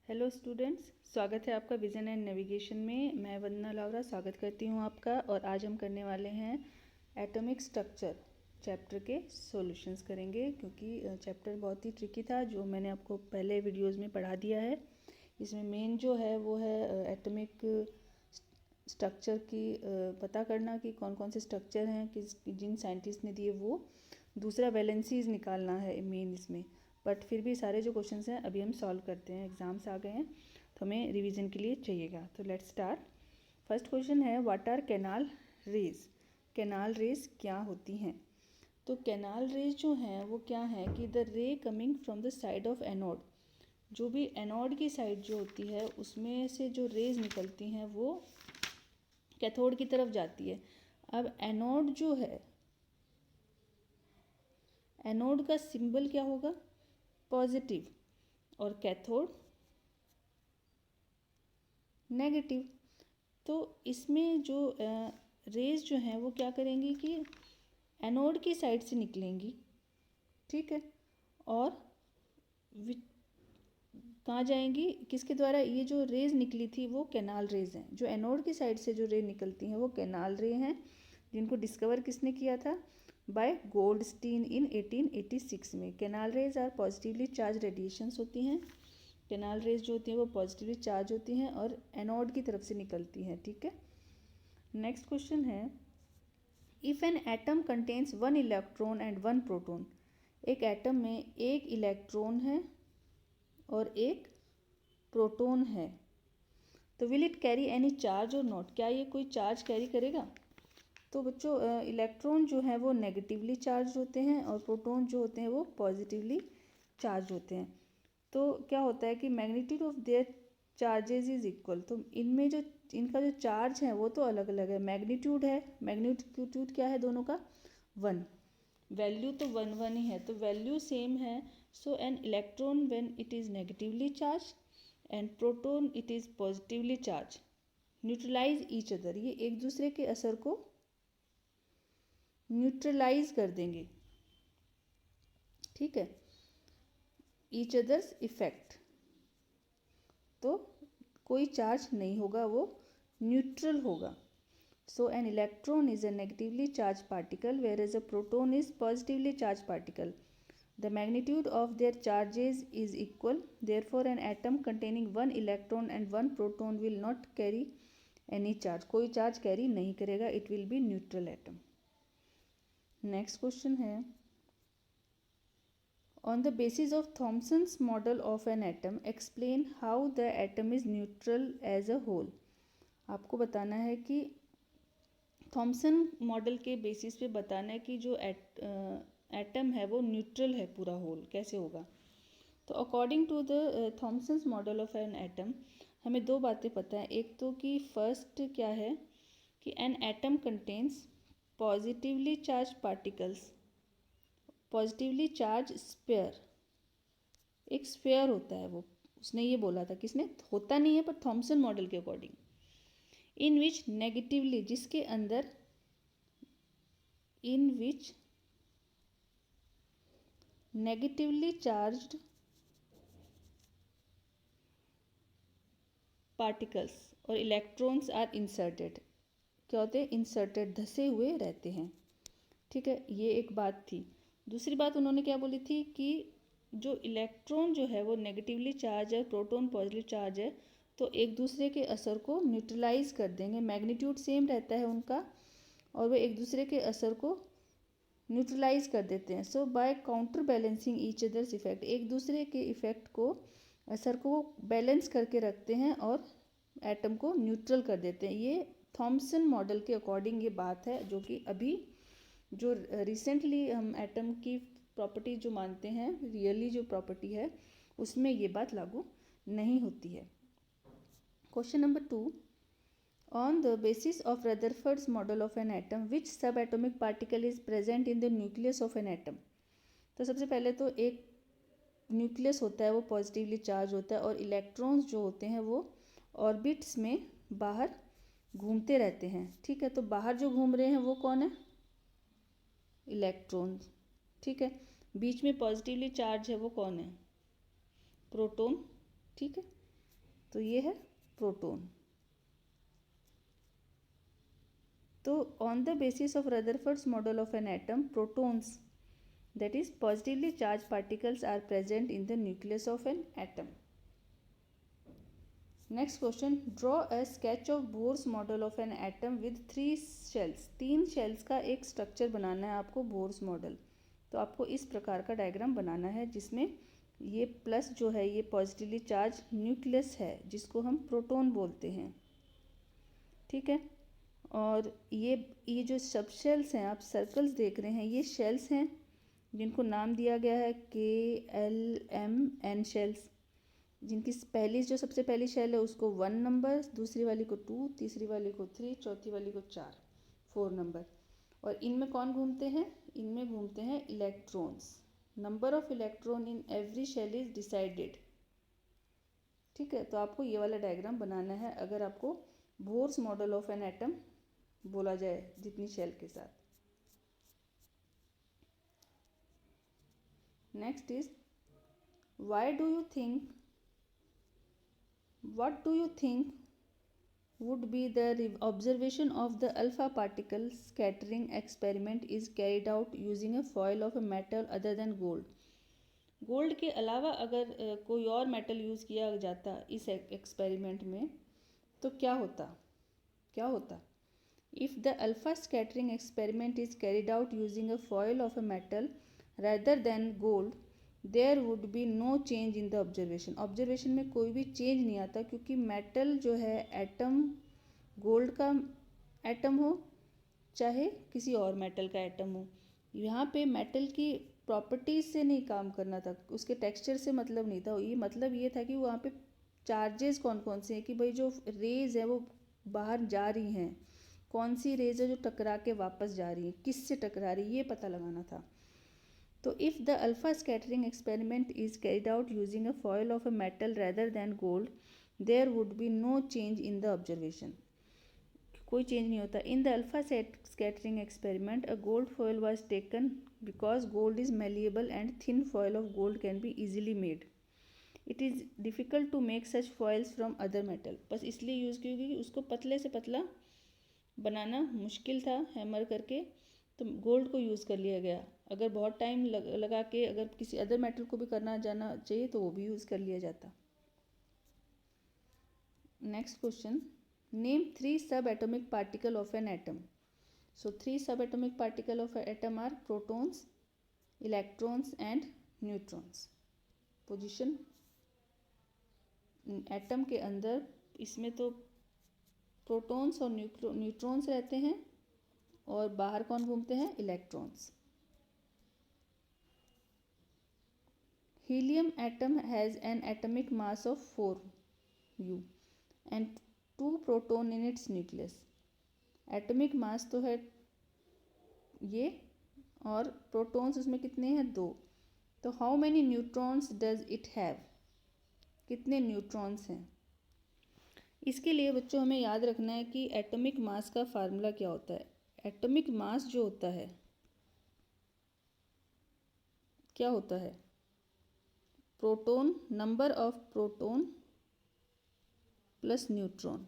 Hello students, स्वागत है आपका विजन एंड नेविगेशन में। मैं वंदना लावरा स्वागत करती हूँ आपका। और आज हम करने वाले हैं एटॉमिक स्ट्रक्चर चैप्टर के सॉल्यूशंस करेंगे, क्योंकि चैप्टर बहुत ही ट्रिकी था जो मैंने आपको पहले वीडियोस में पढ़ा दिया है। इसमें मेन जो है वो है एटॉमिक स्ट्रक्चर की पता करना कि कौन कौन से स्ट्रक्चर हैं किस जिन साइंटिस्ट ने दिए वो। दूसरा वैलेंसीज निकालना है मेन इसमें। बट फिर भी सारे जो क्वेश्चंस हैं अभी हम सॉल्व करते हैं। एग्जाम्स आ गए हैं तो हमें रिवीजन के लिए चाहिएगा। तो लेट्स स्टार्ट। फर्स्ट क्वेश्चन है what are canal rays. Canal rays क्या होती हैं? तो कैनाल रेज जो हैं वो क्या है कि the ray coming from the side of anode. जो भी एनोड की साइड जो होती है उसमें से जो रेज निकलती हैं वो कैथोड की तरफ जाती है। अब एनोड जो है, एनोड का सिंबल क्या होगा? पॉजिटिव, और कैथोड नेगेटिव। तो इसमें जो रेज जो हैं वो क्या करेंगी कि एनोड की साइड से निकलेंगी, ठीक है, और कहाँ जाएंगी? किसके द्वारा? ये जो रेज निकली थी वो कैनाल रेज हैं। जो एनोड की साइड से जो रे निकलती हैं वो कैनाल रे हैं, जिनको डिस्कवर किसने किया था? बाय गोल्डस्टीन इन 1886 में। Canal rays are positively charge radiations होती हैं। कैनाल रेज जो होती हैं वो पॉजिटिवली चार्ज होती हैं और एनोड की तरफ से निकलती हैं, ठीक है। नेक्स्ट क्वेश्चन है if an atom contains one electron and one proton. एक एटम में एक इलेक्ट्रॉन है और एक प्रोटॉन है, तो will it carry any charge और नॉट। क्या ये कोई चार्ज कैरी करेगा? तो बच्चों इलेक्ट्रॉन जो है वो नेगेटिवली चार्ज होते हैं और प्रोटॉन जो होते हैं वो पॉजिटिवली चार्ज होते हैं। तो क्या होता है कि magnitude of their charges is equal. तो इनमें जो इनका जो चार्ज है वो तो अलग अलग है। मैग्नीट्यूड है, मैग्नीट्यूड क्या है दोनों का? 1। वैल्यू तो 1 1 ही है, तो वैल्यू सेम है। So an electron when it is negatively charge and proton it is positively charge neutralize each other. ये एक दूसरे के असर को न्यूट्रलाइज कर देंगे, ठीक है, ईच अदर्स इफेक्ट। तो कोई चार्ज नहीं होगा, वो न्यूट्रल होगा। So an electron is a negatively charge particle whereas a proton is positively charge particle. The magnitude of their charges is equal. Therefore, an atom containing one electron and one proton will not carry any charge. कोई charge carry नहीं करेगा. It will be neutral atom. Next question है on the basis of Thomson's model of an atom, explain how the atom is neutral as a whole. आपको बताना है कि Thompson model के basis पे बताना है कि जो एटम है वो न्यूट्रल है पूरा होल, कैसे होगा? तो according to the Thomson's model of an atom हमें दो बातें पता है। एक तो कि फर्स्ट क्या है कि an atom contains positively charge particles, positively charge sphere. एक स्फीयर होता है वो, उसने ये बोला था, किसने? होता नहीं है पर थॉमसन मॉडल के अकॉर्डिंग। इन विच नेगेटिवली, जिसके अंदर इन विच नेगेटिवली चार्ज्ड पार्टिकल्स और इलेक्ट्रॉन्स आर इंसर्टेड। क्या होते हैं? इंसर्टेड, धसे हुए रहते हैं, ठीक है। ये एक बात थी। दूसरी बात उन्होंने क्या बोली थी कि जो इलेक्ट्रॉन जो है वो नेगेटिवली चार्ज है, प्रोटॉन पॉजिटिव चार्ज है, तो एक दूसरे के असर को न्यूट्रलाइज कर देंगे। मैग्नीट्यूड सेम रहता है उनका और वो एक दूसरे के असर को न्यूट्रलाइज कर देते हैं। So by counterbalancing each others effect, एक दूसरे के इफेक्ट को, असर को बैलेंस करके रखते हैं और एटम को न्यूट्रल कर देते हैं। ये थॉमसन मॉडल के अकॉर्डिंग ये बात है, जो कि अभी जो रिसेंटली हम एटम की प्रॉपर्टी जो मानते हैं, रियली जो प्रॉपर्टी है, उसमें ये बात लागू नहीं होती है। Question number 2, on the basis of Rutherford's model of an atom, which subatomic particle is present in the nucleus of an atom? तो सबसे पहले तो एक न्यूक्लियस होता है वो पॉजिटिवली चार्ज होता है और इलेक्ट्रॉन्स जो होते हैं वो ऑर्बिट्स में बाहर घूमते रहते हैं, ठीक है। तो बाहर जो घूम रहे हैं वो कौन है? इलेक्ट्रॉन्स, ठीक है। बीच में पॉजिटिवली चार्ज है वो कौन है? प्रोटॉन, ठीक है। तो ये है प्रोटॉन। तो on the basis of Rutherford's model of an atom, protons that is positively charged particles are present in the nucleus of an atom. Next question, draw a sketch of Bohr's model of an atom with 3 shells. 3 shells का एक structure बनाना है आपको Bohr's model. तो आपको इस प्रकार का diagram बनाना है जिसमें ये प्लस जो है ये पॉजिटिवली चार्ज न्यूक्लियस है जिसको हम प्रोटॉन बोलते हैं, ठीक है। और ये जो सब शेल्स हैं, आप सर्कल्स देख रहे हैं, ये शेल्स हैं जिनको नाम दिया गया है KLMN शेल्स, जिनकी जो सबसे पहली शेल है उसको 1 नंबर, दूसरी वाली को 2, तीसरी वाली को 3, चौथी वाली को 4 नंबर। और इनमें कौन घूमते हैं? इनमें घूमते हैं electrons. Number of electron in every shell is decided, ठीक है। तो आपको ये वाला डायग्राम बनाना है अगर आपको Bohr's model of an atom बोला जाए जितनी शेल के साथ। Next is, what do you think would be the observation of the alpha particle scattering experiment is carried out using a foil of a metal other than gold? Gold के अलावा अगर कोई और मेटल यूज़ किया जाता इस experiment में तो क्या होता? If the alpha scattering experiment is carried out using a foil of a metal rather than gold, there would be no change in the observation. Observation में कोई भी चेंज नहीं आता क्योंकि मेटल जो है एटम, गोल्ड का एटम हो चाहे किसी और मेटल का एटम हो, यहाँ पे मेटल की प्रॉपर्टीज से नहीं काम करना था, उसके टेक्सचर से मतलब नहीं था। ये मतलब ये था कि वहाँ पे चार्जेस कौन कौन से हैं, कि भाई जो रेज है वो बाहर जा रही हैं, कौन सी रेज है जो टकरा के वापस जा रही है, किससे टकरा रही है, ये पता लगाना था। तो if the alpha scattering experiment is carried out using a foil of a metal rather than gold, there would be no change in the observation. कोई चेंज नहीं होता। In the alpha scattering experiment a gold foil was taken because gold is malleable and thin foil of gold can be easily made. It is difficult to make such foils from other metal. बस इसलिए use की क्योंकि उसको पतले से पतला बनाना मुश्किल था हैमर करके, तो गोल्ड को यूज़ कर लिया गया। अगर बहुत टाइम लगा के अगर किसी अदर मेटल को भी करना जाना चाहिए तो वो भी यूज़ कर लिया जाता। Next question, name 3 subatomic particle of an atom. So 3 subatomic particle of atom are protons, electrons and neutrons. Position atom के अंदर इसमें तो प्रोटॉन्स और न्यूट्रॉन्स रहते हैं और बाहर कौन घूमते हैं? Electrons. Helium atom has an atomic mass of 4u and 2 proton in its nucleus. Atomic mass तो है ये और प्रोटॉन्स उसमें कितने हैं? 2। तो how many neutrons does it have? कितने न्यूट्रॉन्स हैं? इसके लिए बच्चों हमें याद रखना है कि एटॉमिक मास का फार्मूला क्या होता है। एटॉमिक मास जो होता है क्या होता है? Proton, number of proton plus neutron.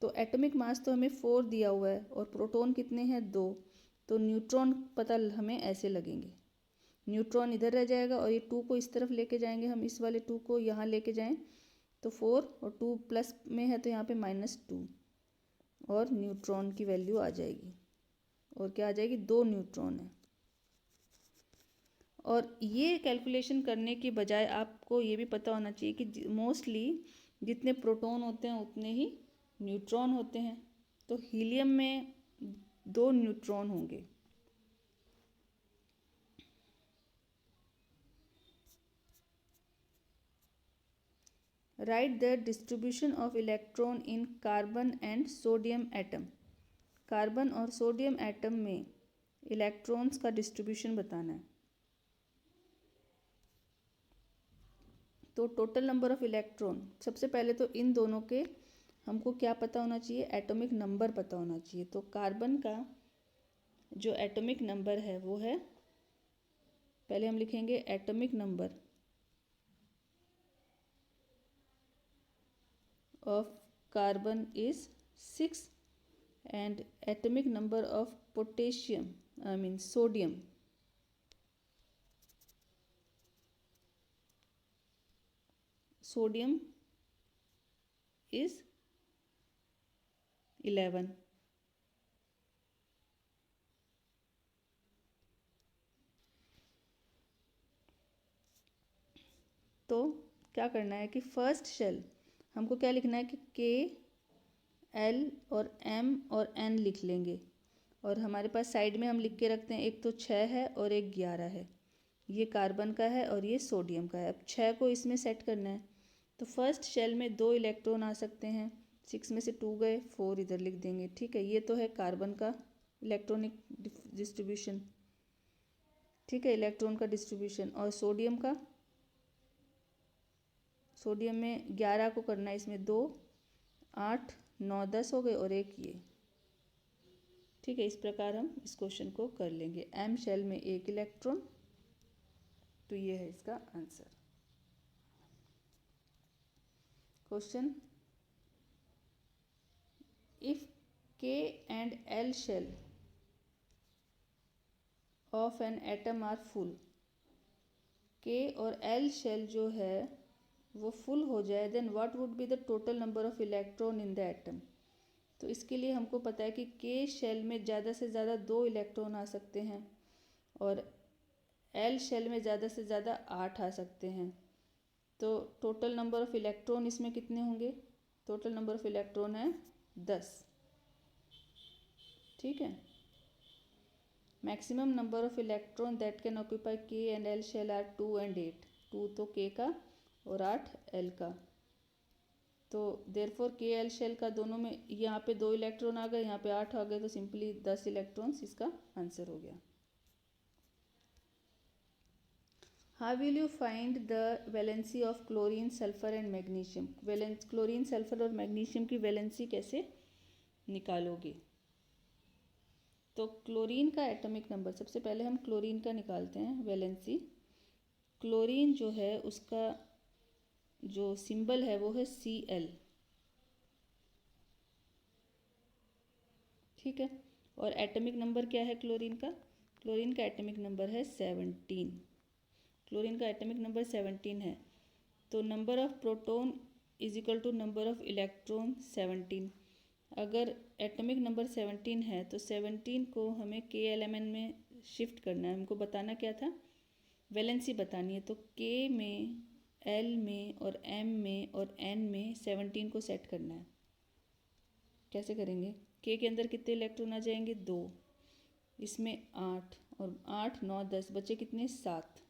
तो एटॉमिक मास तो हमें 4 दिया हुआ है और प्रोटॉन कितने हैं? 2। तो न्यूट्रॉन पता हमें ऐसे लगेंगे, न्यूट्रॉन इधर रह जाएगा और ये 2 को इस तरफ लेके जाएंगे हम, इस वाले 2 को यहाँ लेके जाएं तो 4 और 2 प्लस में है तो यहाँ पे -2 और न्यूट्रॉन की वैल्यू आ जाएगी। और क्या आ जाएगी? 2 न्यूट्रॉन है। और ये कैलकुलेशन करने के बजाय आपको ये भी पता होना चाहिए कि मोस्टली जितने प्रोटॉन होते हैं उतने ही न्यूट्रॉन होते हैं। तो हीलियम में 2 न्यूट्रॉन होंगे। Right the distribution of electron in carbon and sodium atom. Carbon और सोडियम एटम में इलेक्ट्रॉन्स का डिस्ट्रीब्यूशन बताना है। तो टोटल नंबर ऑफ इलेक्ट्रॉन, सबसे पहले तो इन दोनों के हमको क्या पता होना चाहिए? एटॉमिक नंबर पता होना चाहिए। तो कार्बन का जो एटॉमिक नंबर है वो है, पहले हम लिखेंगे atomic number of carbon is 6 and atomic number of potassium, I mean sodium, is 11. तो क्या करना है कि फर्स्ट शेल हमको क्या लिखना है कि के, एल और एम और एन लिख लेंगे, और हमारे पास साइड में हम लिख के रखते हैं, एक तो 6 है और एक 11 है, ये कार्बन का है और ये सोडियम का है। अब 6 को इसमें सेट करना है, तो फर्स्ट शेल में 2 इलेक्ट्रॉन आ सकते हैं, 6 में से 2 गए, 4 इधर लिख देंगे। ठीक है, ये तो है कार्बन का इलेक्ट्रॉनिक डिस्ट्रीब्यूशन, ठीक है, इलेक्ट्रॉन का डिस्ट्रीब्यूशन। और सोडियम का, सोडियम में 11 को करना है, इसमें 2, 8, 9, 10 हो गए और एक ये। ठीक है, इस प्रकार हम इस क्वेश्चन को कर लेंगे। एम शेल में 1 इलेक्ट्रॉन, तो ये है इसका answer. Question, if K and L shell of an atom are full, K और एल शेल जो है वो फुल हो जाए, then what would be the total number of electron in the atom. तो इसके लिए हमको पता है कि के शेल में ज़्यादा से ज़्यादा 2 इलेक्ट्रॉन आ सकते हैं और एल शेल में ज़्यादा से ज़्यादा 8 आ सकते हैं। तो टोटल नंबर ऑफ इलेक्ट्रॉन इसमें कितने होंगे? टोटल नंबर ऑफ इलेक्ट्रॉन है 10। ठीक है, maximum number of electron that can occupy K and L shell are 2 and 8। 2 तो के का और 8 एल का। तो देयरफॉर के एल शेल का दोनों में यहाँ पे 2 इलेक्ट्रॉन आ गए, यहाँ पे 8 आ गए, तो सिंपली 10 इलेक्ट्रॉन्स इसका आंसर हो गया। How will you find the valency of chlorine, sulphur and magnesium. Chlorine, sulphur और मैग्नीशियम की वैलेंसी कैसे निकालोगे? तो क्लोरीन का एटॉमिक नंबर, सबसे पहले हम क्लोरीन का निकालते हैं वैलेंसी। क्लोरीन जो है उसका जो सिंबल है वो है Cl। ठीक है, और एटॉमिक नंबर क्या है क्लोरीन का? क्लोरीन का एटॉमिक नंबर है 17। क्लोरीन का एटॉमिक नंबर 17 है। तो number of proton is equal to number of electron 17। अगर एटॉमिक नंबर 17 है तो 17 को हमें KLMN में शिफ्ट करना है। हमको बताना क्या था? वैलेंसी बतानी है। तो K में, L में और M में और N में 17 को सेट करना है। कैसे करेंगे? K के अंदर कितने इलेक्ट्रॉन आ जाएंगे? 2, इसमें 8 और 8, 9, 10 बचे कितने? 7।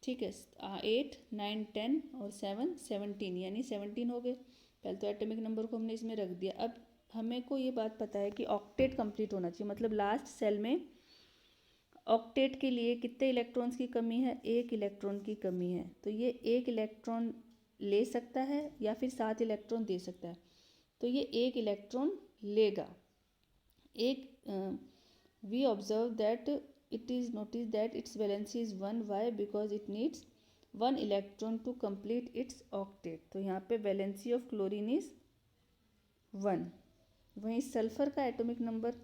ठीक है, 8, 9, 10 और 7, 17, यानी 17 हो गए। पहले तो एटॉमिक नंबर को हमने इसमें रख दिया। अब हमें को ये बात पता है कि ऑक्टेट कंप्लीट होना चाहिए, मतलब लास्ट सेल में ऑक्टेट के लिए कितने इलेक्ट्रॉन्स की कमी है? 1 इलेक्ट्रॉन की कमी है। तो ये 1 इलेक्ट्रॉन ले सकता है या फिर 7 इलेक्ट्रॉन दे सकता है। तो ये 1 इलेक्ट्रॉन लेगा। We observe that it is noticed that its valency is 1। why? because it needs 1 electron to complete its octet। तो यहाँ पे वैलेंसी ऑफ क्लोरीन इज 1। वहीं सल्फर का एटॉमिक नंबर,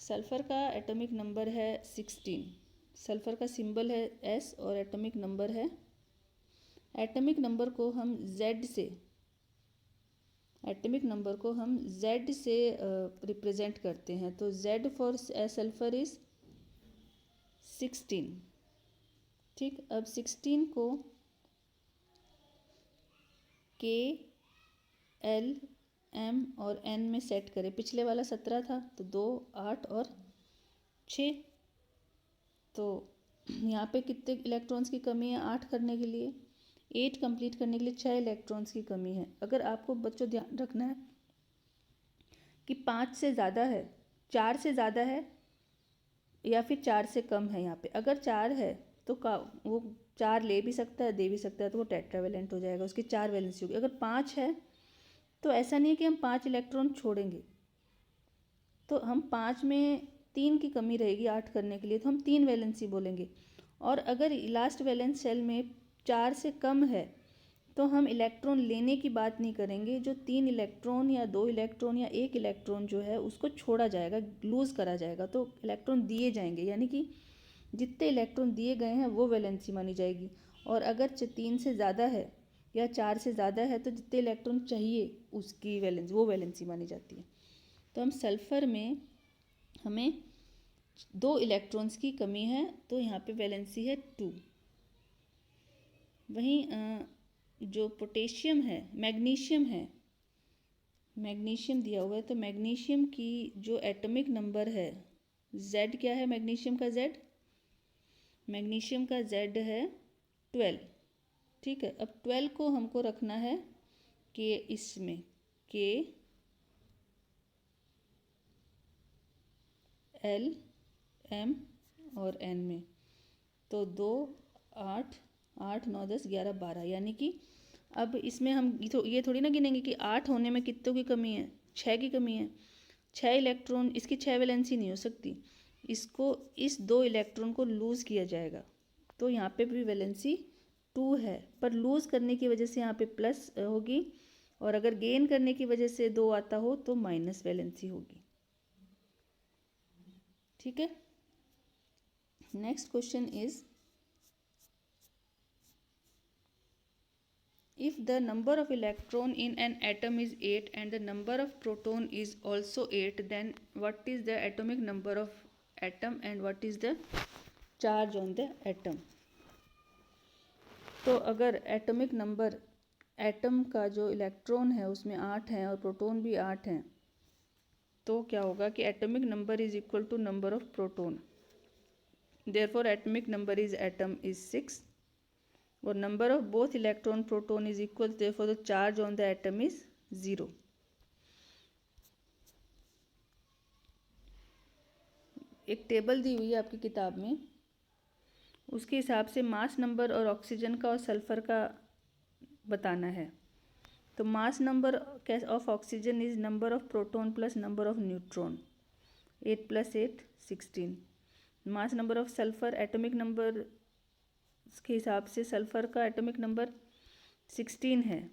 सल्फर का एटॉमिक नंबर है 16। सल्फर का symbol है S और एटॉमिक नंबर है, एटॉमिक नंबर को हम Z से, एटॉमिक नंबर को हम Z से रिप्रेजेंट करते हैं। तो Z फॉर सल्फर इज 16। ठीक, अब 16 को K, L, M और N में सेट करें। पिछले वाला 17 था, तो 2, 8 और 6। तो यहाँ पे कितने इलेक्ट्रॉन्स की कमी है 8 करने के लिए? 8 कंप्लीट करने के लिए 6 इलेक्ट्रॉन्स की कमी है। अगर आपको बच्चों ध्यान रखना है कि 5 से ज़्यादा है, 4 से ज़्यादा है या फिर 4 से कम है। यहाँ पे अगर 4 है तो वो 4 ले भी सकता है, दे भी सकता है, तो वो टेट्रावेलेंट हो जाएगा, उसकी 4 वैलेंसी होगी। अगर 5 है तो ऐसा नहीं है कि हम 5 इलेक्ट्रॉन छोड़ेंगे, तो हम 5 में 3 की कमी रहेगी 8 करने के लिए, तो हम 3 वैलेंसी बोलेंगे। और अगर लास्ट वैलेंस सेल में 4 से कम है तो हम इलेक्ट्रॉन लेने की बात नहीं करेंगे। जो 3 इलेक्ट्रॉन या 2 इलेक्ट्रॉन या 1 इलेक्ट्रॉन जो है उसको छोड़ा जाएगा, लूज़ करा जाएगा, तो इलेक्ट्रॉन दिए जाएंगे, यानी कि जितने इलेक्ट्रॉन दिए गए हैं वो वैलेंसी मानी जाएगी। और अगर 3 से ज़्यादा है या 4 से ज़्यादा है तो जितने इलेक्ट्रॉन चाहिए उसकी वैलेंसी, वो वैलेंसी मानी जाती है। तो हम सल्फ़र में हमें 2 इलेक्ट्रॉन्स की कमी है, तो यहाँ पे वैलेंसी है 2। वहीं जो पोटेशियम है, मैग्नीशियम है, मैग्नीशियम दिया हुआ है, तो मैग्नीशियम की जो एटॉमिक नंबर है Z, क्या है मैग्नीशियम का Z? मैग्नीशियम का Z है 12। ठीक है, अब 12 को हमको रखना है के इसमें, के L M और N में, तो 2 8 8 9 10 11 12, यानी कि अब इसमें हम ये थोड़ी ना गिनेंगे कि 8 होने में कितनों की कमी है, 6 की कमी है। 6 इलेक्ट्रॉन, इसकी 6 वैलेंसी नहीं हो सकती, इसको इस 2 इलेक्ट्रॉन को लूज़ किया जाएगा, तो यहाँ पे भी वैलेंसी 2 है, पर लूज़ करने की वजह से यहाँ पे प्लस होगी, और अगर गेन करने की वजह से 2 आता हो तो माइनस वैलेंसी होगी। ठीक है, next question is, if the number of electron in an atom is 8 and the number of proton is also 8, then what is the atomic number of atom and what is the charge on the atom? तो अगर atomic number, atom का जो electron है उसमें 8 हैं और proton भी 8 हैं, तो क्या होगा कि atomic number is equal to number of proton, therefore atomic number is atom is 6, और number of both electron proton is equal, therefore the charge on the atom is 0। एक टेबल दी हुई है आपकी किताब में, उसके हिसाब से मास नंबर और ऑक्सीजन का और सल्फर का बताना है। तो मास number of oxygen is number of proton plus number of neutron, 8 + 8 16। Mass number of sulphur, atomic number के हिसाब से सल्फर का एटॉमिक नंबर 16 है,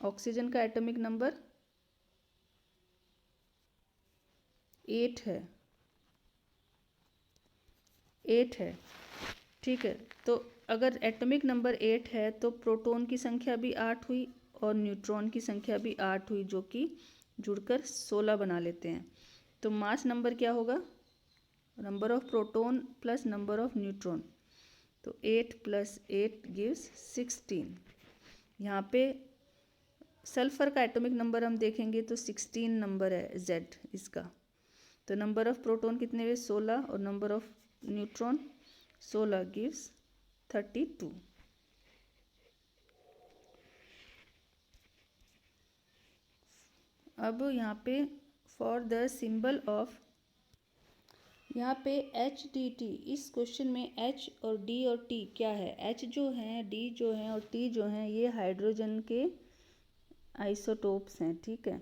ऑक्सीजन का एटॉमिक नंबर 8 है, 8 है। ठीक है, तो अगर एटॉमिक नंबर 8 है तो प्रोटॉन की संख्या भी 8 हुई और न्यूट्रॉन की संख्या भी 8 हुई, जो कि जुड़कर 16 बना लेते हैं। तो मास नंबर क्या होगा, number of proton plus number of neutron, तो 8 + 8 गिव्स 16। यहाँ पे सल्फर का एटॉमिक नंबर हम देखेंगे तो 16 नंबर है Z इसका, तो नंबर ऑफ प्रोटॉन कितने हुए 16 और नंबर ऑफ न्यूट्रॉन 16 गिव्स 32। अब यहाँ पे फॉर द सिंबल ऑफ, यहाँ पे HDT, इस क्वेश्चन में H और D और T क्या है, H जो है, D जो है और T जो है, ये हाइड्रोजन के आइसोटोप्स हैं। ठीक है,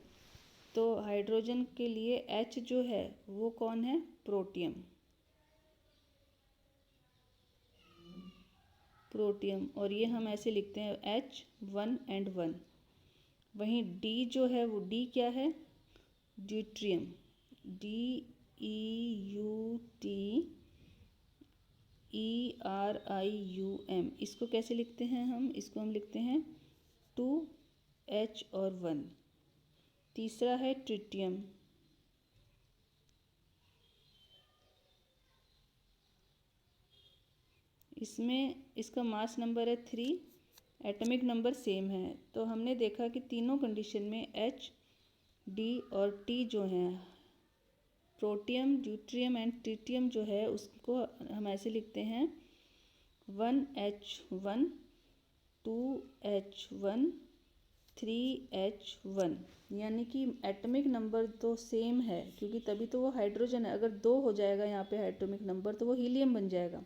तो हाइड्रोजन के लिए H जो है वो कौन है, प्रोटियम, प्रोटियम, और ये हम ऐसे लिखते हैं H1 and 1। वहीं D जो है वो D क्या है, ड्यूट्रियम, DEUTERIUM। इसको कैसे लिखते हैं हम, इसको हम लिखते हैं 2H और 1। तीसरा है ट्रिटियम, इसमें इसका मास नंबर है 3, एटॉमिक नंबर सेम है। तो हमने देखा कि तीनों कंडीशन में H, D और T जो हैं, प्रोटियम, ड्यूट्रियम एंड ट्रिटियम जो है उसको हम ऐसे लिखते हैं 1H1 2H1 3H1, यानी कि एटॉमिक नंबर तो सेम है, क्योंकि तभी तो वो हाइड्रोजन है। अगर 2 हो जाएगा यहाँ पे एटॉमिक नंबर तो वो हीलियम बन जाएगा,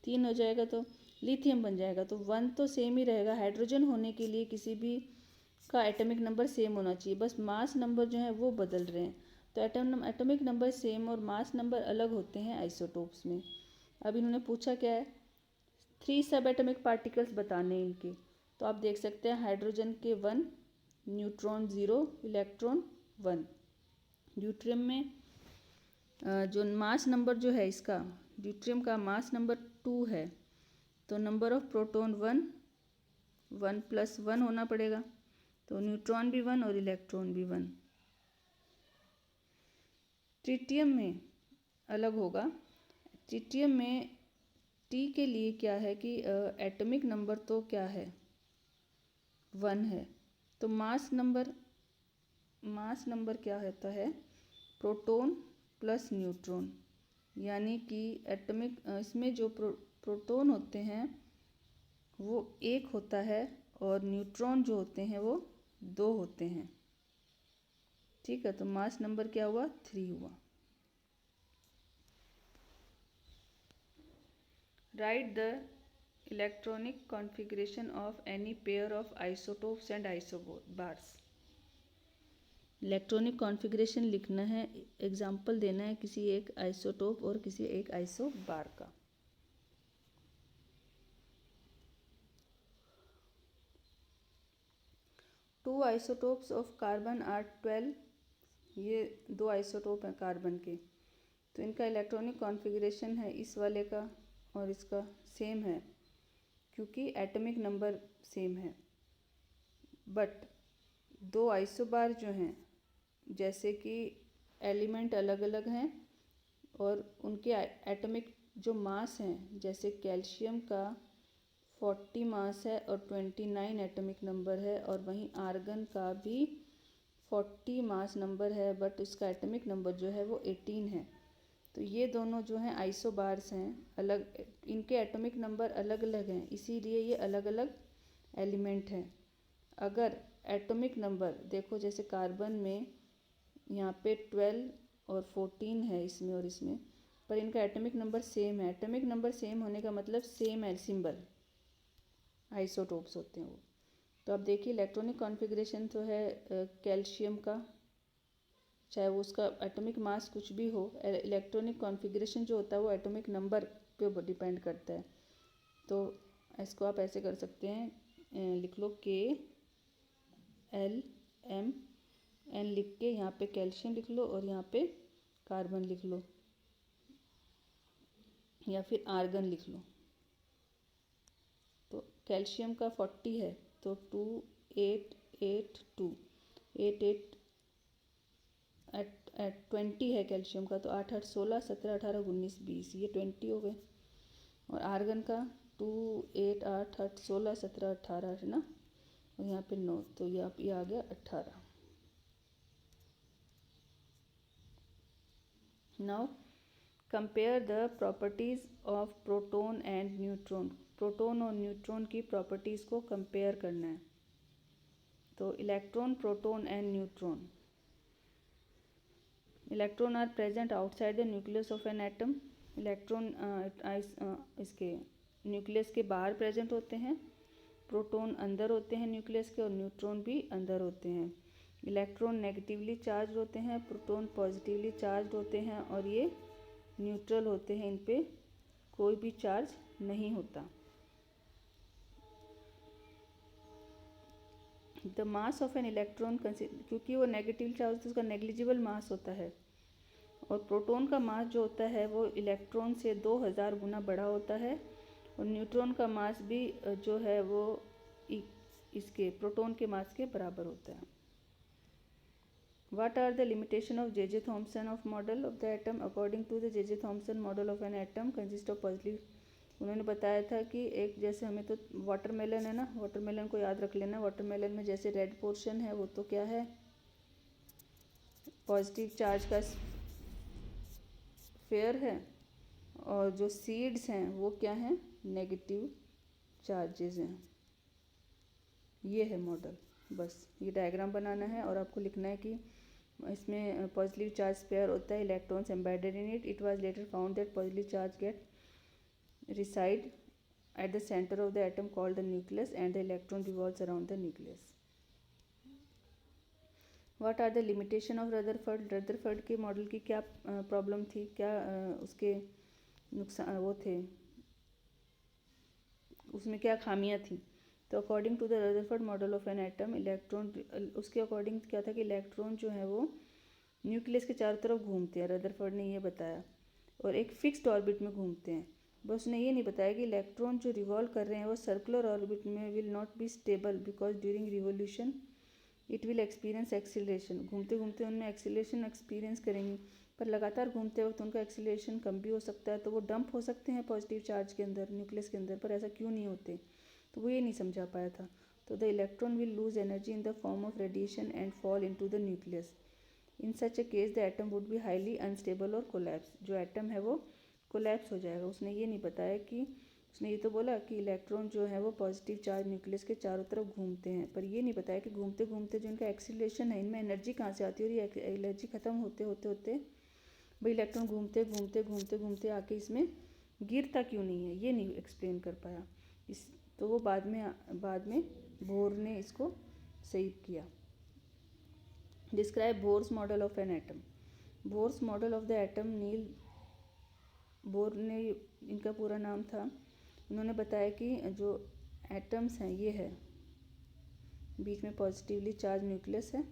3 हो जाएगा तो लिथियम बन जाएगा, तो 1 तो सेम ही रहेगा। हाइड्रोजन होने के लिए किसी भी का एटॉमिक नंबर सेम होना चाहिए, बस मास नंबर जो है वो बदल रहे हैं। तो एटॉमिक नंबर सेम और मास नंबर अलग होते हैं आइसोटोप्स में। अब इन्होंने पूछा क्या है, 3 सब एटॉमिक पार्टिकल्स बताने इनके, तो आप देख सकते हैं हाइड्रोजन के 1, न्यूट्रॉन 0, इलेक्ट्रॉन 1। ड्यूट्रियम में जो मास नंबर जो है इसका, ड्यूट्रियम का मास नंबर 2 है, तो नंबर ऑफ प्रोटॉन 1 + 1 होना पड़ेगा, तो न्यूट्रॉन भी 1 और इलेक्ट्रॉन भी 1। ट्रिटियम में अलग होगा। ट्रिटियम में टी के लिए क्या है कि एटॉमिक नंबर तो क्या है 1 है, तो मास नंबर क्या होता है प्रोटॉन + न्यूट्रॉन, यानी कि एटॉमिक इसमें जो प्रोटॉन होते हैं वो 1 होता है और न्यूट्रॉन जो होते हैं वो 2 होते हैं। ठीक है, तो मास नंबर क्या हुआ 3 हुआ। Right the electronic configuration of any pair of isotopes and isobars. Electronic configuration लिखना है, एग्जाम्पल देना है किसी एक आइसोटोप और किसी एक आइसोबार का। Two isotopes of carbon are 12, ये 2 आइसोटोप हैं कार्बन के, तो इनका इलेक्ट्रॉनिक कॉन्फ़िगरेशन है इस वाले का और इसका सेम है क्योंकि एटॉमिक नंबर सेम है। बट 2 आइसोबार जो हैं, जैसे कि एलिमेंट अलग अलग हैं और उनके एटॉमिक जो मास हैं, जैसे कैल्शियम का 40 मास है और 29 एटॉमिक नंबर है, और वहीं आर्गन का भी 40 मास नंबर है बट उसका एटॉमिक नंबर जो है वो 18 है। तो ये दोनों जो हैं आइसोबार्स हैं, अलग, इनके एटॉमिक नंबर अलग अलग हैं, इसीलिए ये अलग अलग एलिमेंट हैं। अगर एटॉमिक नंबर देखो, जैसे कार्बन में यहाँ पे 12 और 14 है इसमें और इसमें, पर इनका एटॉमिक नंबर सेम है। एटॉमिक नंबर सेम होने का मतलब सेम है सिंबल, आइसोटोप्स होते हैं वो। तो अब देखिए इलेक्ट्रॉनिक कॉन्फ़िगरेशन तो है कैल्शियम का, चाहे वो उसका एटॉमिक मास कुछ भी हो, इलेक्ट्रॉनिक कॉन्फ़िगरेशन जो होता है वो एटॉमिक नंबर पे डिपेंड करता है। तो इसको आप ऐसे कर सकते हैं, लिख लो KLMN लिख के यहाँ पे कैल्शियम लिख लो और यहाँ पे कार्बन लिख लो या फिर आर्गन लिख लो। तो कैल्शियम का 40 है तो 2882 88 एट 20 है कैल्शियम का, तो 8 8 16 17 18 19 20, ये 20 हो गए। और आर्गन का 2 8 8 8 16 17 18 है ना, और यहाँ पे 9, तो ये आ गया 18। Now compare the properties of proton and neutron. Proton और न्यूट्रॉन की प्रॉपर्टीज़ को कंपेयर करना है। तो electron, proton and neutron. Electron are present outside the nucleus of an atom. Electron इसके न्यूक्लियस के बाहर प्रेजेंट होते हैं, प्रोटॉन अंदर होते हैं न्यूक्लियस के, और न्यूट्रॉन भी अंदर होते हैं। इलेक्ट्रॉन नेगेटिवली चार्ज होते हैं, प्रोटॉन पॉजिटिवली चार्ज होते हैं, और ये न्यूट्रल होते हैं, इन पे कोई भी चार्ज नहीं होता। The mass of an electron, क्योंकि वो नेगेटिव चार्ज तो उसका नेग्लिजिबल मास होता है, और प्रोटॉन का मास जो होता है वो इलेक्ट्रॉन से 2000 गुना बड़ा होता है, और न्यूट्रॉन का मास भी जो है वो इसके प्रोटॉन के मास के बराबर होता है। What are the limitations of J.J. Thomson of model of the atom? According to the J.J. Thomson model of an atom consists of positive, उन्होंने बताया था कि एक, जैसे हमें तो वाटरमेलन है ना, वाटरमेलन को याद रख लेना। वाटरमेलन में जैसे रेड पोर्शन है वो तो क्या है पॉजिटिव चार्ज का स्फीयर है, और जो सीड्स हैं वो क्या हैं नेगेटिव चार्जेस हैं। ये है मॉडल। बस ये डायग्राम बनाना है और आपको लिखना है कि इसमें पॉजिटिव चार्ज स्फीयर होता है, electrons embedded in it. It was later found that positive charge get reside at the center of the atom called the nucleus and the electron revolves around the nucleus. What are the limitation of Rutherford? Rutherford के model की क्या problem थी, क्या उसके नुकसान वो थे, उसमें क्या खामियां थी? तो according to the Rutherford model of an atom, electron, उसके अकॉर्डिंग क्या था कि इलेक्ट्रॉन जो है वो न्यूक्लियस के चारों तरफ घूमते हैं, रदरफोर्ड ने ये बताया, और एक फिक्स्ड ऑर्बिट में घूमते हैं। बस उसने ये नहीं बताया कि इलेक्ट्रॉन जो रिवॉल्व कर रहे हैं वो सर्कुलर ऑर्बिट में will not be stable because during revolution it will experience acceleration. घूमते घूमते उनमें एक्सीलरेशन एक्सपीरियंस करेंगे, पर लगातार घूमते वक्त उनका एक्सीलरेशन कम भी हो सकता है, तो वो डंप हो सकते हैं पॉजिटिव चार्ज के अंदर, न्यूक्लियस के अंदर, पर ऐसा क्यों नहीं होते, तो वो ये नहीं समझा पाया था। तो the electron will lose energy in the form of radiation and fall into the nucleus. In such A case the atom would be highly unstable और कोलैप्स। जो एटम है वो कोलैप्स हो जाएगा। उसने ये नहीं बताया कि, उसने ये तो बोला कि इलेक्ट्रॉन जो है वो पॉजिटिव चार्ज न्यूक्लियस के चारों तरफ घूमते हैं, पर ये नहीं बताया कि घूमते घूमते जो इनका एक्सीलरेशन है, इनमें एनर्जी कहाँ से आती है, और ये एनर्जी खत्म होते होते होते भाई इलेक्ट्रॉन घूमते घूमते घूमते घूमते आके इसमें गिरता क्यों नहीं है, ये नहीं एक्सप्लेन कर पाया इस। तो वो बाद में बोर ने इसको सही किया। Describe Bohr's model of an atom. Bohr's model of the atom, Niels Bohr ने, इनका पूरा नाम था। उन्होंने बताया कि जो एटम्स हैं ये है, बीच में पॉजिटिवली चार्ज न्यूक्लियस है,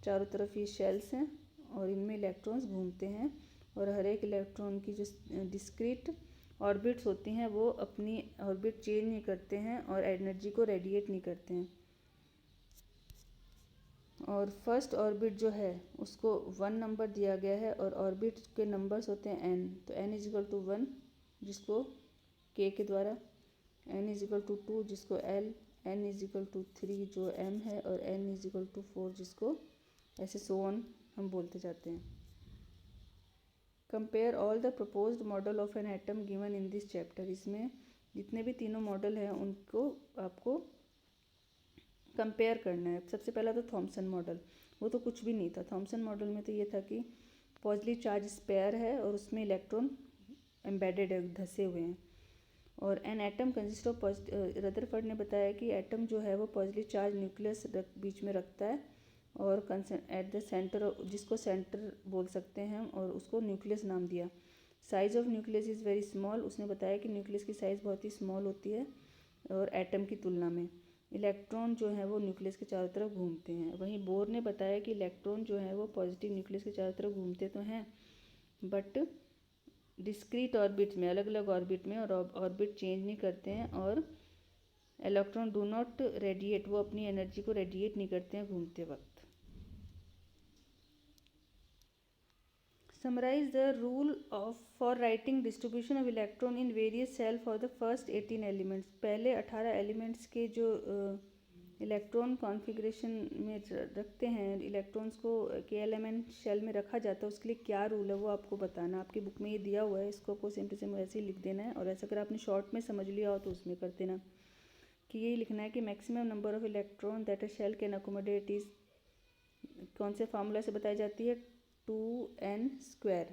चारों तरफ ये शेल्स हैं और इनमें इलेक्ट्रॉन्स घूमते हैं, और हर एक इलेक्ट्रॉन की जो डिस्क्रीट ऑर्बिट्स होती हैं वो अपनी ऑर्बिट चेंज नहीं करते हैं और एनर्जी को रेडिएट नहीं करते हैं। और फर्स्ट ऑर्बिट जो है उसको 1 नंबर दिया गया है, और ऑर्बिट के नंबर्स होते हैं n, तो n इजिकल टू 1 जिसको k के द्वारा, n इजिकल टू 2 जिसको l, n इजिकल टू 3 जो m है, और n इजिकल टू 4 जिसको ऐसे सो ऑन हम बोलते जाते हैं। Compare all the proposed model of an atom given in this chapter. इसमें जितने भी तीनों मॉडल हैं उनको आपको कंपेयर करना है। सबसे पहला तो थॉमसन मॉडल, वो तो कुछ भी नहीं था। थॉमसन मॉडल में तो ये था कि पॉजिटिव चार्ज स्पेयर है और उसमें इलेक्ट्रॉन एम्बेडेड है, धसे हुए हैं, और an atom consist of positive. Rutherford ने बताया कि एटम जो है वो पॉजिटिव चार्ज न्यूक्लियस बीच में रखता है, और एट द सेंटर, जिसको सेंटर बोल सकते हैं, और उसको न्यूक्लियस नाम दिया। Size of nucleus is very small. उसने बताया कि न्यूक्लियस की साइज़ बहुत ही स्मॉल होती है और एटम की तुलना में। इलेक्ट्रॉन जो है वो न्यूक्लियस के चारों तरफ घूमते हैं। वहीं बोर ने बताया कि इलेक्ट्रॉन जो है वो पॉजिटिव न्यूक्लियस के चारों तरफ घूमते तो हैं, बट डिस्क्रीट ऑर्बिट में, अलग अलग ऑर्बिट में, और ऑर्बिट चेंज नहीं करते हैं, और इलेक्ट्रॉन डू नॉट रेडिएट, वो अपनी एनर्जी को रेडिएट नहीं करते हैं घूमते वक्त। Summarise the rule of for writing distribution of electron in various shell for the first 18 elements. पहले 18 एलिमेंट्स के जो इलेक्ट्रॉन कॉन्फ़िगरेशन में रखते हैं, इलेक्ट्रॉन्स को के एलिमेंट शेल में रखा जाता है, उसके लिए क्या रूल है वो आपको बताना। आपकी बुक में ये दिया हुआ है, इसको आपको सेम टू सेम ऐसे ही लिख देना है, और ऐसा अगर आपने शॉर्ट में समझ लिया हो तो उसमें कर देना कि यही लिखना है कि maximum number of electron that a shell can accommodate is, कौन से फार्मूला से बताई जाती है, 2n²।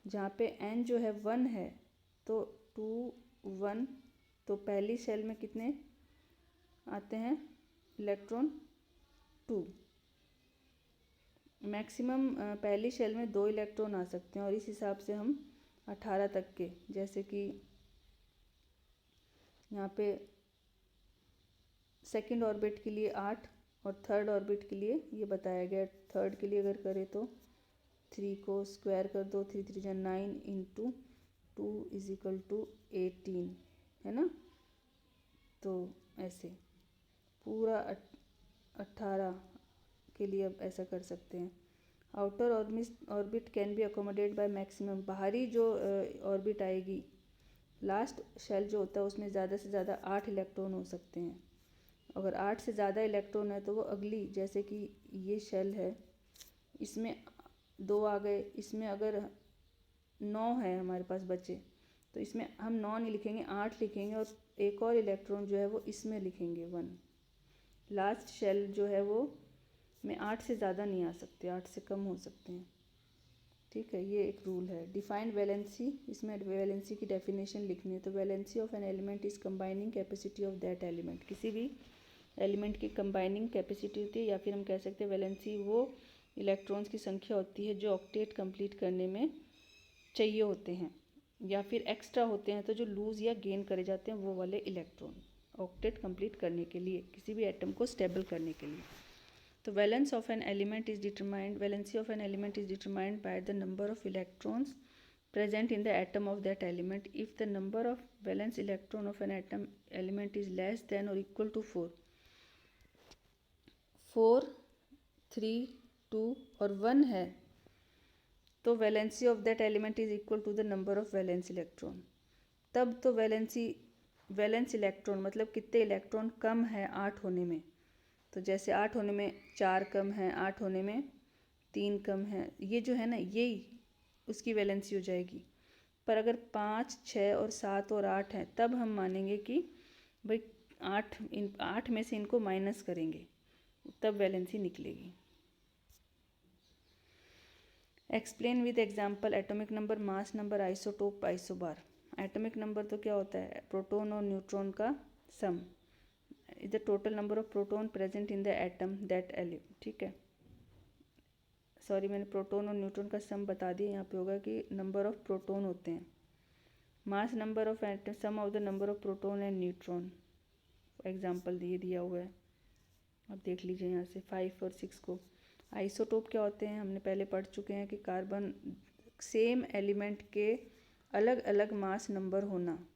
जहाँ पे n जो है 1 है तो 2 1, तो पहली शेल में कितने आते हैं इलेक्ट्रॉन, 2। मैक्सिमम पहली शेल में 2 इलेक्ट्रॉन आ सकते हैं, और इस हिसाब से हम 18 तक के, जैसे कि यहाँ पे सेकंड ऑर्बिट के लिए 8, और थर्ड ऑर्बिट के लिए ये बताया गया, थर्ड के लिए अगर करें तो 3 को स्क्वायर कर दो, 3 3 जा 9 इंटू 2 इज इक्वल टू 18, है ना। तो ऐसे पूरा 18 के लिए अब ऐसा कर सकते हैं। Outer orbit can be accommodate by maximum. बाहरी जो ऑर्बिट आएगी, लास्ट शेल जो होता है उसमें ज़्यादा से ज़्यादा 8 इलेक्ट्रॉन हो सकते हैं। अगर 8 से ज़्यादा इलेक्ट्रॉन है तो वो अगली, जैसे कि ये शेल है, इसमें 2 आ गए, इसमें अगर 9 है हमारे पास बचे, तो इसमें हम 9 नहीं लिखेंगे, 8 लिखेंगे, और एक और इलेक्ट्रॉन जो है वो इसमें लिखेंगे 1। लास्ट शेल जो है वो में 8 से ज़्यादा नहीं आ सकते, 8 से कम हो सकते हैं, ठीक है। ये एक रूल है। डिफाइंड वैलेंसी, इसमें वैलेंसी की डेफिनेशन लिखनी है। तो valency of an element is combining capacity of that element. किसी भी एलिमेंट की कंबाइनिंग कैपेसिटी होती है, या फिर हम कह सकते हैं वैलेंसी वो इलेक्ट्रॉन्स की संख्या होती है जो ऑक्टेट कंप्लीट करने में चाहिए होते हैं, या फिर एक्स्ट्रा होते हैं तो जो लूज़ या गेन करे जाते हैं वो वाले इलेक्ट्रॉन। ऑक्टेट कंप्लीट करने के लिए, किसी भी एटम को स्टेबल करने के लिए। तो valency of an element is determined by the number of electrons present in the atom of that element. If the number of valence electron of an atom element is less than or equal to 4, 3, 2 और 1 है, तो valency of that element is equal to the number of valence electron. तब तो valence electron मतलब कितने electron कम है 8 होने में, तो जैसे 8 होने में 4 कम है, 8 होने में 3 कम है, ये जो है ना, यही उसकी वैलेंसी हो जाएगी। पर अगर 5, 6 और 7 और 8 है, तब हम मानेंगे कि भाई 8 में से इनको माइनस करेंगे, तब वैलेंसी निकलेगी। Explain with example atomic number, mass number, isotope, isobar. Atomic number तो क्या होता है, प्रोटॉन और न्यूट्रॉन का सम is the total number of proton present in the atom that element. ठीक है, सॉरी मैंने प्रोटॉन और न्यूट्रॉन का सम बता दिया, यहाँ पे होगा कि नंबर ऑफ प्रोटॉन होते हैं। Mass number of atom, sum of the number of proton and neutron, example दिया हुआ है, अब देख लीजिए यहाँ से 5 और 6 को। आइसोटोप क्या होते हैं, हमने पहले पढ़ चुके हैं कि कार्बन सेम एलिमेंट के अलग अलग मास नंबर होना,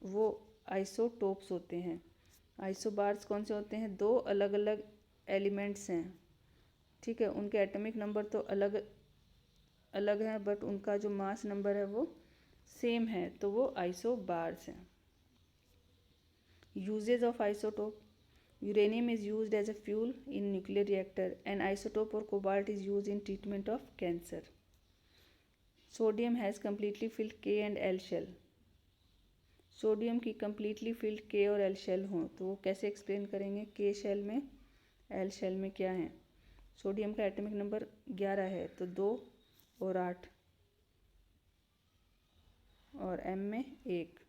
वो आइसोटोप्स होते हैं। आइसोबार्स कौन से होते हैं, 2 अलग अलग एलिमेंट्स हैं, ठीक है, उनके एटॉमिक नंबर तो अलग अलग हैं, बट उनका जो मास नंबर है वो सेम है, तो वो आइसोबार्स हैं। Uses of isotope, uranium is used as a fuel in nuclear reactor and isotope और cobalt is used in treatment of cancer. Sodium has completely filled K and L shell. Sodium की completely filled K और L shell हों तो वो कैसे explain करेंगे, के shell में एल शेल में क्या है। सोडियम का एटॉमिक नंबर 11 है, तो 2 और 8 और एम में 1,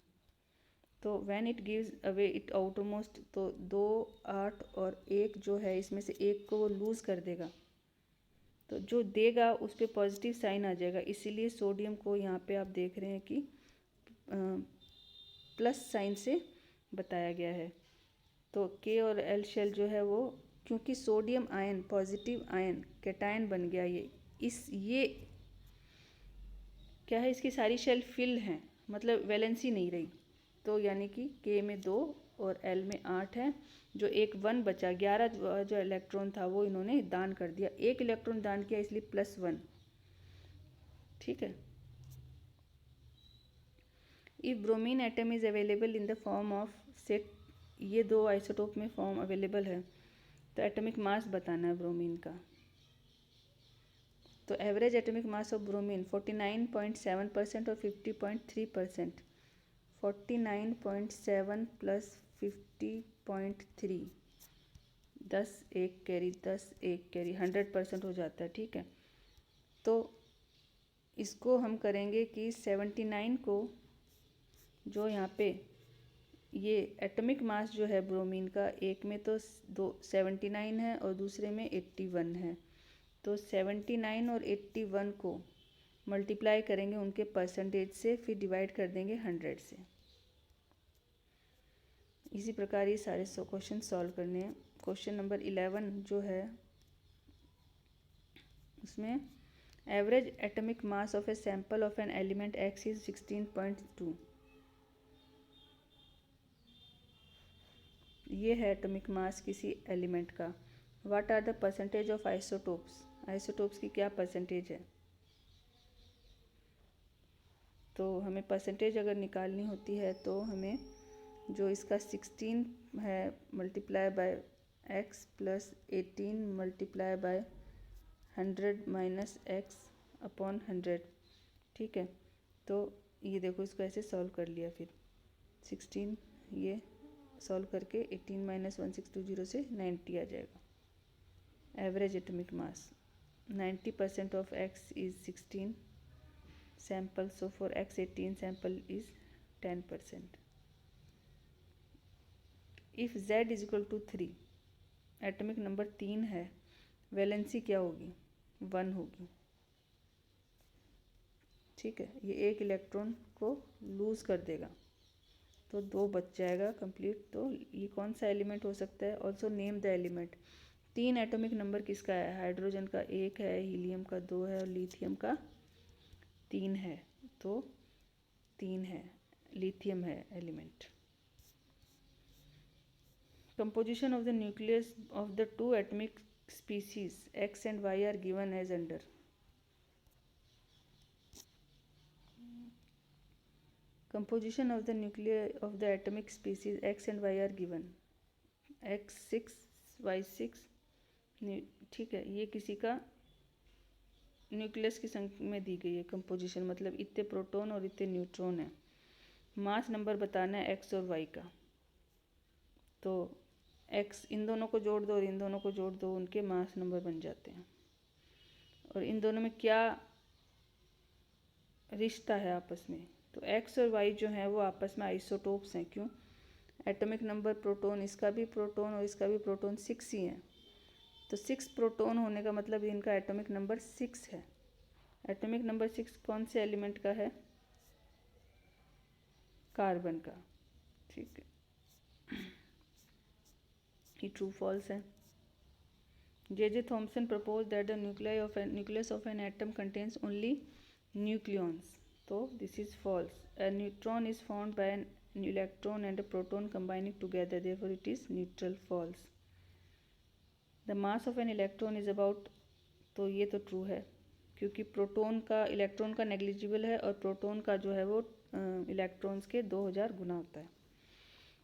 तो when it gives away it outermost, तो 2, 8 और 1 जो है, इसमें से 1 को वो लूज़ कर देगा, तो जो देगा उस पर पॉजिटिव साइन आ जाएगा, इसीलिए सोडियम को यहाँ पे आप देख रहे हैं कि प्लस साइन से बताया गया है। तो के और एल शेल जो है वो, क्योंकि sodium ion positive ion cation बन गया, ये क्या है, इसकी सारी शेल फिल हैं, मतलब वैलेंसी नहीं रही, तो यानी कि के में 2 और एल में 8 है, जो एक 1 बचा, 11 जो इलेक्ट्रॉन था वो इन्होंने दान कर दिया, 1 इलेक्ट्रॉन दान किया, इसलिए +1। ठीक है, if bromine atom is available in the form of set, ये 2 आइसोटोप में फॉर्म अवेलेबल है, तो एटॉमिक मास बताना है ब्रोमीन का। तो average atomic mass of bromine 49.7% और 50.3%। 49.7 प्लस 50.3, 10 1 कैरी 10 1 कैरी 100% हो जाता है। ठीक है, तो इसको हम करेंगे कि 79 को, जो यहाँ पे ये एटॉमिक मास जो है ब्रोमीन का, एक में तो 79 है और दूसरे में 81 है, तो 79 और 81 को मल्टीप्लाई करेंगे उनके परसेंटेज से, फिर डिवाइड कर देंगे 100 से। इसी प्रकार ये सारे क्वेश्चन सॉल्व करने हैं। क्वेश्चन नंबर 11 जो है उसमें average atomic mass of a sample of an element X is 16.2। ये है एटॉमिक मास किसी एलिमेंट का। What are the percentage of isotopes, isotopes की क्या परसेंटेज है, तो हमें परसेंटेज अगर निकालनी होती है तो हमें जो इसका 16 है multiply by x plus 18 multiply by 100 minus x upon 100। ठीक है, तो ये देखो, इसको ऐसे सॉल्व कर लिया, फिर 16 ये सॉल्व करके 18 माइनस 1620 से 90 आ जाएगा। Average atomic mass 90% of x is 16 sample, so for x 18 sample is 10%. If z is equal to 3, atomic number 3 है, वैलेंसी क्या होगी, 1 होगी। ठीक है, ये 1 इलेक्ट्रॉन को लूज़ कर देगा, तो 2 बच जाएगा कंप्लीट। तो ये कौन सा एलिमेंट हो सकता है? Also name the element. 3 atomic number किसका है? हाइड्रोजन का 1 है, हीलियम का 2 है और लिथियम का 3 है। तो 3 है, लिथियम है element. Composition of the nucleus of the 2 atomic species X and Y are given as under. Composition of the nuclei of the atomic species X and Y are given. X6 Y6, ठीक है, ये किसी का nucleus की संख्या में दी गई है। कंपोजिशन मतलब इतने प्रोटॉन और इतने न्यूट्रॉन है। मास नंबर बताना है एक्स और वाई का। तो एक्स, इन दोनों को जोड़ दो और इन दोनों को जोड़ दो, उनके मास नंबर बन जाते हैं। और इन दोनों में क्या रिश्ता है आपस में? तो एक्स और वाई जो है वो आपस में आइसोटोप्स हैं। क्यों? एटॉमिक नंबर प्रोटॉन, इसका भी प्रोटॉन और इसका भी प्रोटॉन 6 ही है। तो 6 प्रोटॉन होने का मतलब इनका एटॉमिक नंबर 6 है। एटॉमिक नंबर 6 कौन से एलिमेंट का है? कार्बन का। ठीक है, ये ट्रू फॉल्स है। J.J. Thomson proposed that the nucleus of an atom contains only nucleons. So this is false. A neutron is formed by an electron and a proton combining together. Therefore, it is neutral. False. The mass of an electron is about, तो ये तो true है क्योंकि proton का electron का negligible है और proton का जो है वो इलेक्ट्रॉन्स के 2000 गुना होता है।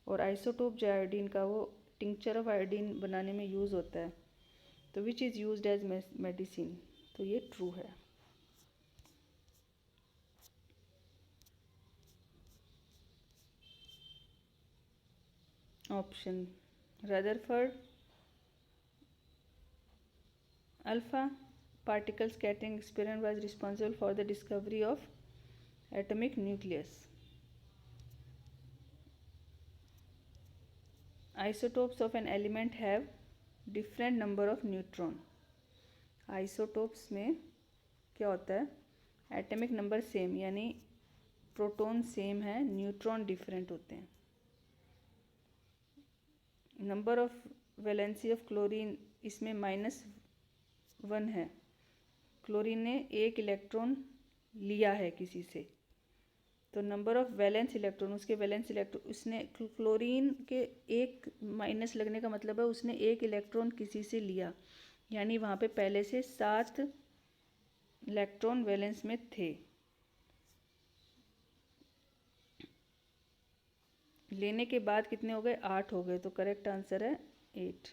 और आइसोटोप जो आयोडीन का वो टिंक्चर ऑफ आयोडीन बनाने में यूज़ होता है। तो which is used as medicine, तो ये ट्रू है। Option Rutherford alpha particle scattering experiment was responsible for the discovery of atomic nucleus. Isotopes of an element have different number of neutron. Isotopes में क्या होता है? एटॉमिक नंबर सेम, यानी proton same है, neutron different होते हैं। Number of valency of chlorine, इसमें -1 है। क्लोरीन ने एक इलेक्ट्रॉन लिया है किसी से, तो नंबर ऑफ वैलेंस इलेक्ट्रॉन, उसके वैलेंस इलेक्ट्रॉन, उसने क्लोरीन के एक माइनस लगने का मतलब है उसने एक इलेक्ट्रॉन किसी से लिया, यानी वहाँ पे पहले से 7 इलेक्ट्रॉन वैलेंस में थे। लेने के बाद कितने हो गए? 8 हो गए। तो करेक्ट आंसर है 8।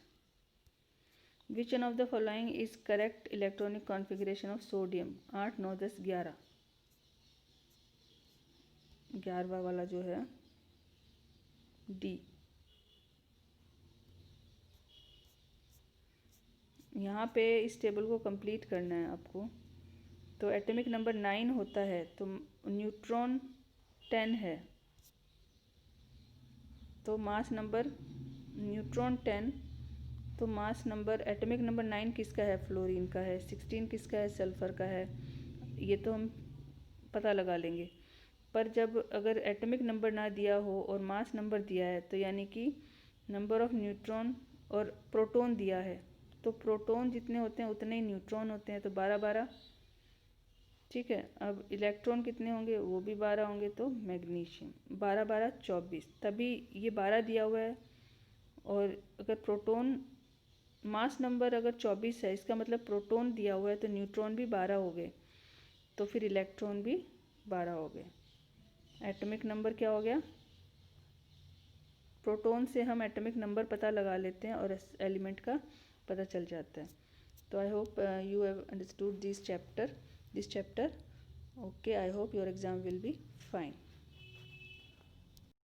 Which one of the following is correct electronic configuration of sodium? 8, 9, 10, 11। 11वां वाला जो है डी। यहाँ पे इस टेबल को कंप्लीट करना है आपको। तो एटॉमिक नंबर 9 होता है तो न्यूट्रॉन 10 है, तो मास नंबर न्यूट्रॉन 10, तो मास नंबर एटॉमिक नंबर 9 किसका है? फ्लोरीन का है। 16 किसका है? सल्फर का है। ये तो हम पता लगा लेंगे। पर जब अगर एटॉमिक नंबर ना दिया हो और मास नंबर दिया है, तो यानी कि नंबर ऑफ न्यूट्रॉन और प्रोटॉन दिया है, तो प्रोटॉन जितने होते हैं उतने ही न्यूट्रॉन होते हैं, तो 12-12। ठीक है, अब इलेक्ट्रॉन कितने होंगे? वो भी 12 होंगे, तो मैग्नीशियम 12-12 24, तभी ये 12 दिया हुआ है। और अगर प्रोटॉन मास नंबर अगर 24 है, इसका मतलब प्रोटॉन दिया हुआ है, तो न्यूट्रॉन भी 12 हो गए, तो फिर इलेक्ट्रॉन भी 12 हो गए। एटॉमिक नंबर क्या हो गया? प्रोटॉन से हम एटॉमिक नंबर पता लगा लेते हैं और एलिमेंट का पता चल जाता है। तो I hope you have understood this chapter. Okay, I hope your exam will be fine.